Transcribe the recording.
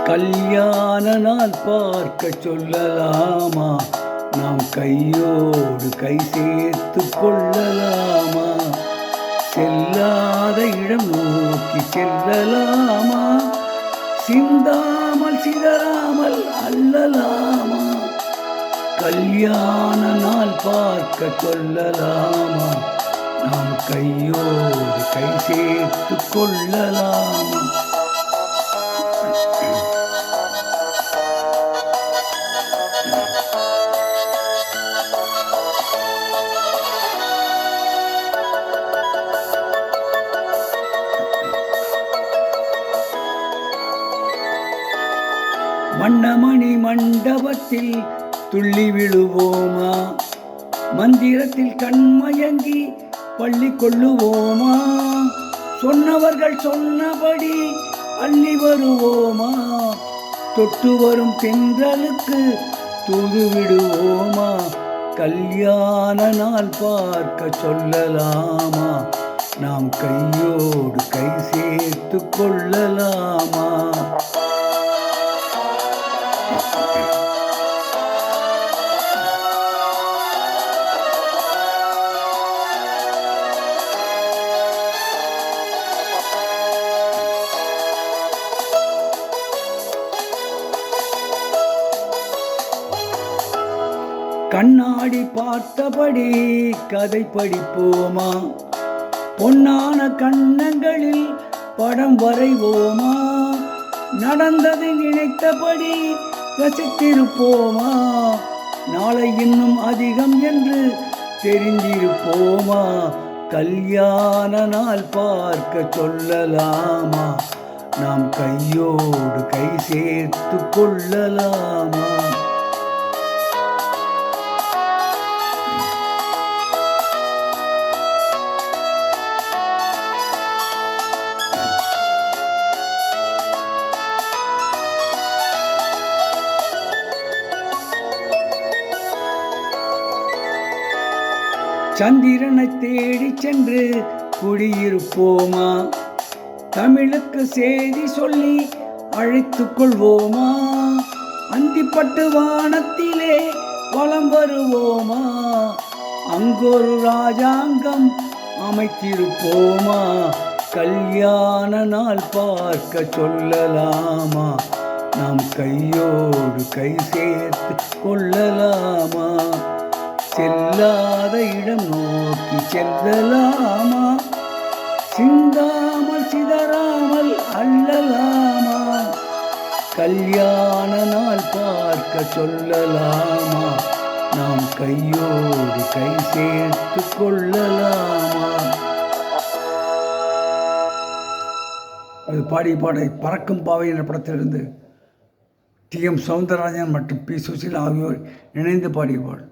கல்யாண நாள் பார்க்க சொல்லலாமா? நாம் கையோடு கை சேர்த்து கொள்ளலாமா? செல்லாத இடம் நோக்கி செல்லலாமா? சிந்தாமல் சிதறாமல் அல்லலாமா? கல்யாண நாள் பார்க்க சொல்லலாமா? நாம் கையோடு கை சேர்த்து கொள்ளலாமா? வண்ணமணி மண்டபத்தில் துள்ளி விழுவோமா? மந்திரத்தில் கண்மயங்கி பள்ளி கொள்ளுவோமா? சொன்னவர்கள் சொன்னபடி அள்ளி வருவோமா? தொட்டு வரும் தென்றலுக்கு தூது விடுவோமா? கல்யாண நாள் பார்க்க சொல்லலாமா? நாம் கையோடு கை சேர்த்து கொள்ளலாமா? கண்ணாடி பார்த்தபடி கதை படிப்போமா? பொன்னான கண்ணங்களில் படம் வரைவோமா? நடந்ததை நினைத்தபடி ரசித்திருப்போமா? நாளை இன்னும் அதிகம் என்று தெரிந்திருப்போமா? கல்யாண நாள் பார்க்க சொல்லலாமா? நாம் கையோடு கை சேர்த்து கொள்ளலாமா? சந்திரனை தேடி சென்று குடியிருப்போமா? தமிழுக்கு செய்தி சொல்லி அழைத்து கொள்வோமா? அந்திப்பட்டு வானத்திலே வலம் வருவோமா? அங்கொரு ராஜாங்கம் அமைத்திருப்போமா? கல்யாண நாள் பார்க்க சொல்லலாமா? நாம் கையோடு கை சேர்த்து கொள்ளலாமா? செல்லாத இடம் நோக்கி செல்லலாமா? சிந்தாமல் சிதறாமல் அல்லலாமா? கல்யாண நாள் பார்க்க சொல்லலாமா? நாம் கையோடு கை சேர்த்து கொள்ளலாமா? அது பாடிய பாடை பறக்கும் பாவை என்ற படத்திலிருந்து டி.எம். சௌந்தரராஜன் மற்றும் பி. சுசீலா ஆகியோர் இணைந்து பாடிய பாடல்.